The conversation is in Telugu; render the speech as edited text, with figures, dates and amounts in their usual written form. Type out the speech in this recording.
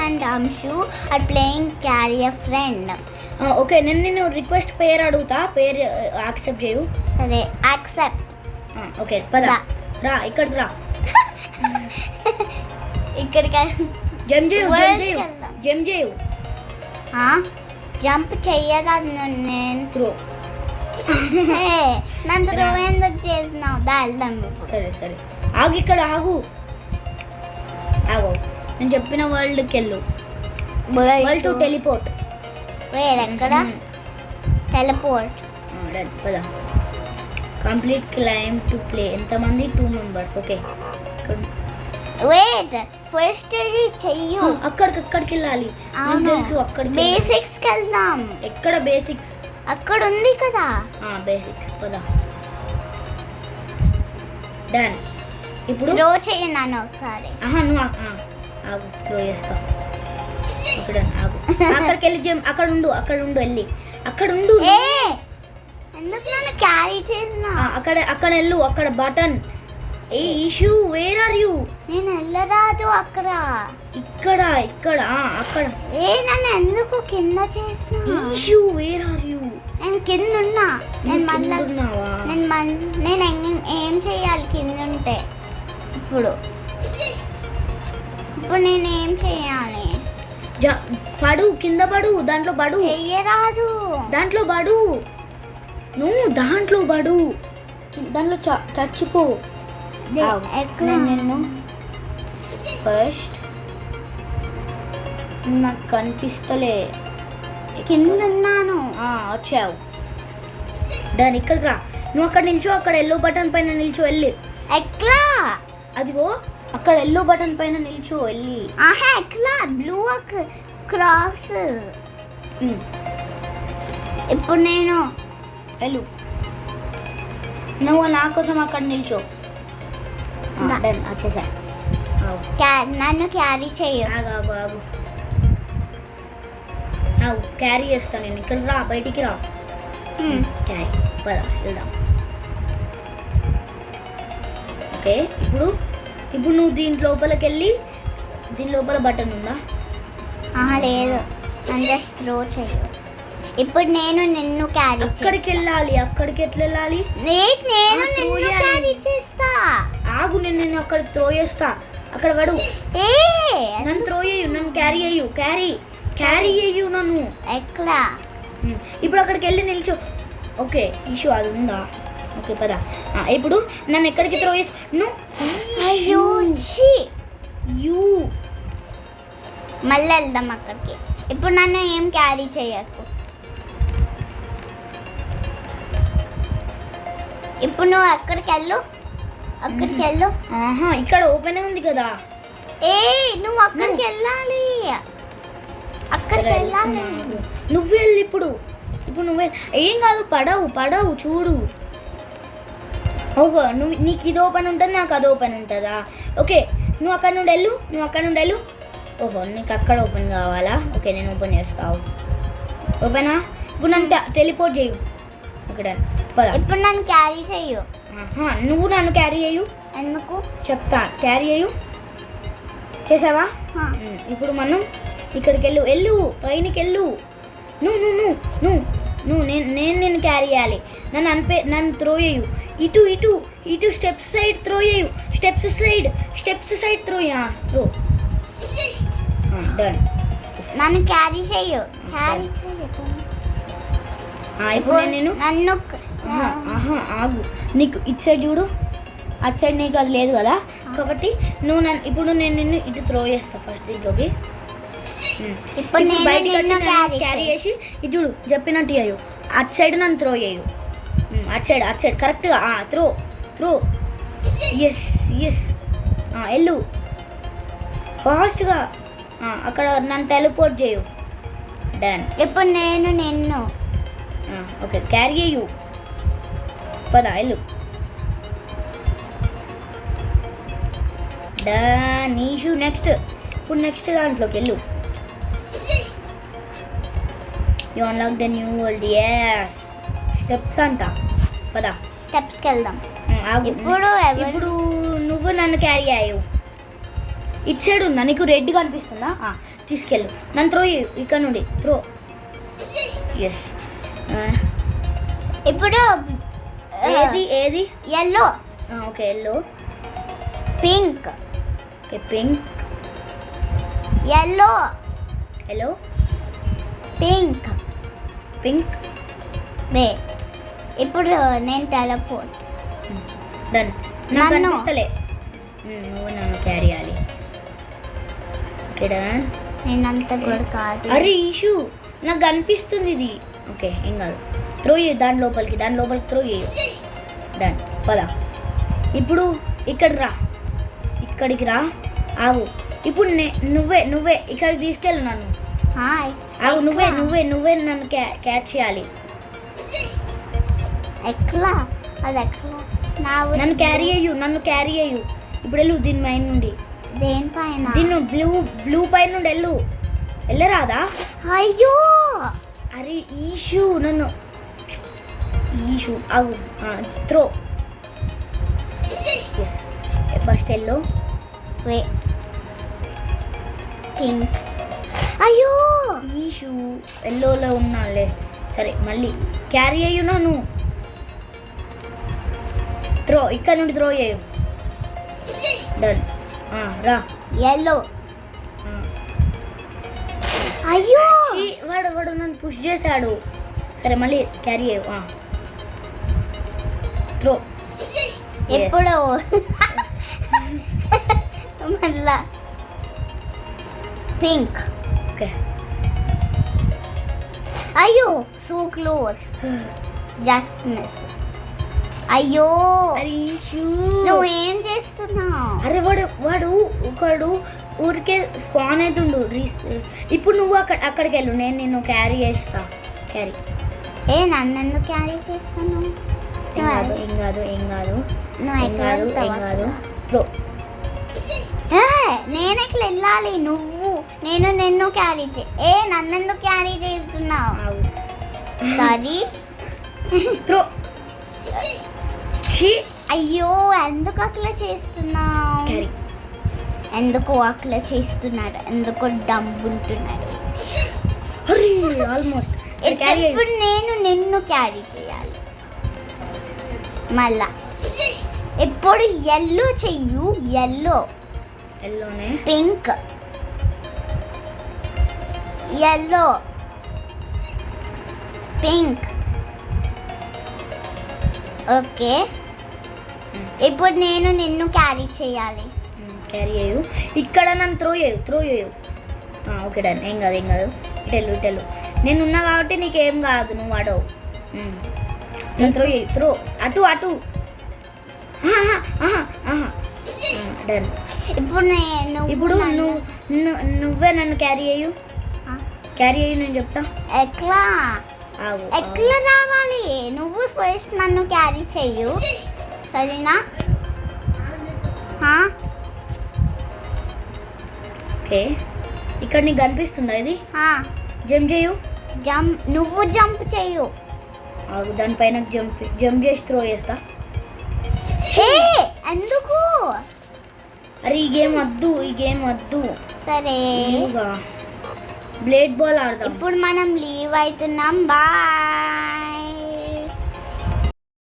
and Amshu are playing Carry a Friend. Okay నేను రిక్వెస్ట్ పేరు అడుగుతా, పేరు యాక్సెప్ట్ చేయు. సరే యాక్సెప్ట్. ఓకే పద రా, ఇక్కడికి రా. ఇక్కడికి జంప్ చేయు. జంప్ చెయ్యరాదు నేను. త్రో. నన్ను త్రో ఎందుకు చేసినావు? వెళ్దాం. సరే ఆగు, ఇక్కడ ఆగు. నేను చెప్పిన వరల్డ్కి వెళ్ళు. World to teleport. వేరెక్కడ? టెలిపోర్ట్. పద. Complete claim to play. ఎంతమంది? 2 మెంబర్స్. ఓకే వెయిట్, ఫస్ట్ ఇది చెయ్యు. అక్కడికి వెళ్ళాలి. నాకు తెలుసు అక్కడికి. బేసిక్స్కి వెళ్దాం. ఎక్కడ బేసిక్స్? అక్కడ ఉంది కదా బేసిక్స్. పద. డన్. ఇప్పుడు త్రో చేయను ఒకసారి. నువ్వు ఆగు, త్రో చేస్తా. ఇక్కడ ఆగు. అక్కడికి వెళ్ళి అక్కడ ఉండు వెళ్ళి అక్కడ ఉండు. ఎందుకు నన్ను క్యారీ చేసిన? అక్కడ వెళ్ళు. అక్కడ బటన్. ఏ ఇష్యూ, వేర్ ఆర్ యూ? నేను వెళ్ళరాదు. అక్కడ ఇక్కడ అక్కడ. నన్ను ఎందుకు కింద చేసిన? Ishu, where are you? నేను కింద ఉన్నా. నేను ఏం చేయాలి కింద ఉంటే? ఇప్పుడు నేనేం చేయాలి? పడు, కింద పడు. దాంట్లో పడు. చెయ్యరాదు. దాంట్లో పడు. నువ్వు దాంట్లో పడు. దాంట్లో చచ్చిపో. నిన్ను ఫస్ట్ నాకు కనిపిస్తలే. కింద ఉన్నాను. వచ్చావు. దాని ఇక్కడ రా. నువ్వు అక్కడ నిల్చో. అక్కడ ఎల్లో బటన్ పైన నిల్చో వెళ్ళి. ఎట్లా? అదిగో అక్కడ ఎల్లో బటన్ పైన నిల్చో వెళ్ళి. ఎట్లా? Blue cross. ఇప్పుడు నేను వెళ్ళు. నువ్వు నా కోసం అక్కడ నిల్చో. వచ్చేసా. నన్ను క్యారీ చెయ్యి. క్యారీ చేస్తాను నేను. ఇక్కడ రా, బయటికి రా. క్యారీ. పద వెళ్దాం. ఓకే ఇప్పుడు నువ్వు దీని లోపలికి వెళ్ళి. దీని లోపల బటన్ ఉందా? లేదు. జస్ట్ త్రో చెయ్యి. ఇప్పుడు నేను నిన్ను క్యారీ. అక్కడికి వెళ్ళాలి. అక్కడికి ఎట్లా వెళ్ళాలి? నేను నిన్ను క్యారీ చేస్తా. ఆగు, నేను నిన్ను అక్కడ త్రో చేస్తా. అక్కడ పడు. నన్ను త్రో చేయు. నన్ను క్యారీ అయ్యు. క్యారీ అయ్యు నన్ను. ఎట్లా? ఇప్పుడు అక్కడికి వెళ్ళి నిల్చో. ఓకే ఇష్యూ అది ఉందా? ఓకే పద. ఇప్పుడు నన్ను ఎక్కడికి త్రో చేసి మళ్ళీ వెళ్దాం అక్కడికి. ఇప్పుడు నన్ను ఏం క్యారీ చేయకు. ఇప్పుడు నువ్వు అక్కడికి వెళ్ళు. ఇక్కడ ఓపెన్ ఉంది కదా. నువ్వు అక్కడికి వెళ్ళాలి. నువ్వు వెళ్ళి. ఇప్పుడు నువ్వే. ఏం కాదు, పడవు చూడు. ఓహో నీకు ఇది ఓపెన్ ఉంటుంది, నాకు అది ఓపెన్ ఉంటుందా? ఓకే నువ్వు అక్కడ నుండి వెళ్ళు. ఓహో నీకు అక్కడ ఓపెన్ కావాలా? ఓకే నేను ఓపెన్ చేస్తావు. ఓపెనా? ఇప్పుడు నన్ను టెలిపోర్ట్ చేయు. ఇక్కడ పద. ఇప్పుడు నన్ను క్యారీ చెయ్యు. నువ్వు నన్ను క్యారీ చేయు. ఎందుకు చెప్తా. క్యారీ చేయు. చేసావా? ఇప్పుడు మనం ఇక్కడికి వెళ్ళు. పైనకి వెళ్ళు. నువ్వు నేను క్యారీ చేయాలి. నన్ను త్రో చేయు. ఇటు స్టెప్స్ సైడ్ త్రో చేయు. Steps side throw. డన్. నన్ను క్యారీ చెయ్యు. ఇప్పుడు నేను నన్ను ఆగు. నీకు ఇటు సైడ్ చూడు. అటు సైడ్ నీకు అది లేదు కదా, కాబట్టి ఇప్పుడు నేను నిన్ను ఇటు త్రో చేస్తా ఫస్ట్ దీంట్లోకి. ఇప్పుడు బయటికి వచ్చి క్యారీ చేసి ఇటు చూడు చెప్పినట్టు అయ్యు. అటు సైడ్ నన్ను త్రో చేయు. అటు సైడ్ కరెక్ట్గా త్రో. ఎస్ వెళ్ళు ఫాస్ట్గా. అక్కడ నన్ను టెలిపోర్ట్ చేయు. డన్. ఇప్పుడు నేను నిన్ను ఓకే క్యారీ చేయు. పద వెళ్ళు. డన్. ఈషు నెక్స్ట్. ఇప్పుడు నెక్స్ట్ దాంట్లోకి వెళ్ళు. You unlock the new world. ఎస్ స్టెప్స్ అంట. పద స్టెప్స్కి వెళ్దాం. ఇప్పుడు నువ్వు నన్ను క్యారీ అయ్యు. ఇటు సైడ్ ఉందా నీకు రెడ్ కనిపిస్తుందా తీసుకెళ్ళు నన్ను త్రో ఇక్కడ నుండి త్రో ఎస్ ఇప్పుడు ఏది ఏది yellow okay yellow pink okay pink yellow yellow pink pink వే ఇప్పుడు నేను టెలపోర్ట్ డన్ నాకు నన్ను. కనిపిస్తలే నువ్వు నన్ను క్యారీ చేయాలి ఓకే డన్ నేనంత కూడా కాదు. అరే ఇషు నాకు కనిపిస్తుంది ఇది ఓకే ఏం కాదు త్రో చేయి దాని లోపలికి త్రో చేయి డన్ పద ఇప్పుడు ఇక్కడికి రా ఆగు ఇప్పుడు నువ్వే ఇక్కడికి తీసుకెళ్ళు నన్ను హాయ్ ఆగు నువ్వే నన్ను క్యాచ్ చేయాలి ఎట్లా అది ఎట్లా నన్ను క్యారీ చేయు ఇప్పుడు వెళ్ళు దీని పైన నుండి దేనిపైన దీన్ని బ్లూ పైన నుండి వెళ్ళరాదా అయ్యో అరే ఈషు ఆగు త్రో ఎస్ ఫస్ట్ ఎల్లో వే పింక్ అయ్యో ఈషు ఎల్లోలో ఉన్నాలే సరే మళ్ళీ క్యారీ అయ్యు నన్ను త్రో ఇక్కడ నుండి త్రో చేయు డన్ రా ఎల్లో అయ్యో ఛీ, వాడు నన్ను పుష్ చేశాడు సరే మళ్ళీ క్యారీ అయ్యు త్రో ఎప్పుడు మళ్ళా పింక్ ఓకే అయ్యో సో క్లోజ్ జస్ట్ మిస్ అయ్యో అరే ఈషు నువ్వేం చేస్తున్నావు? అరే ఒకడు ఊరికే స్పాన్ అవుతుండు ఇప్పుడు నువ్వు అక్కడికి వెళ్ళు నేను నిన్ను క్యారీ చేస్తా క్యారీ నన్ను ఎందుకు క్యారీ చేస్తున్నావు? ఏం కాదు నువ్వు ఎట్లా వెళ్తావు? త్రో నేను ఎట్లా వెళ్ళాలి? నేను నిన్ను క్యారీ నన్ను ఎందుకు క్యారీ చేస్తున్నావు? సారీ త్రో అయ్యో ఎందుకు అట్లా చేస్తున్నావు? క్యారీ ఎందుకు అట్లా చేస్తున్నాడు? ఎందుకు డంబుంటున్నాడు? అరే ఆల్మోస్ట్ క్యారీ ఇప్పుడు నేను నిన్ను క్యారీ చేయాలి మళ్ళా. ఇప్పుడు ఎల్లో చెయ్యు ఎల్లోనే పింక్ ఎల్లో పింక్ ఓకే ఇప్పుడు నేను నిన్ను క్యారీ చేయాలి. క్యారీ చేయు ఇక్కడ నన్ను త్రో చేయు ఓకే డన్ ఏం కాదు ఇటెళ్ళు నేను ఉన్నా కాబట్టి నీకేం కాదు నువ్వు వాడవు నన్ను త్రో అటు డన్ ఇప్పుడు నువ్వే నన్ను క్యారీ చేయు నేను చెప్తా ఎట్లా రావాలి? నువ్వు ఫస్ట్ నన్ను క్యారీ చెయ్యు సరేనా? ఓకే ఇక్కడ నీకు కనిపిస్తుందా ఇది జంప్ చేయు నువ్వు జంప్ చెయ్యు దానిపైన జంప్ చేసి త్రో చేస్తా ఎందుకు? అరే ఈ గేమ్ వద్దు సరే బ్లేడ్ బాల్ ఆడదాం. ఇప్పుడు మనం లీవ్ అవుతున్నాం. బాయ్.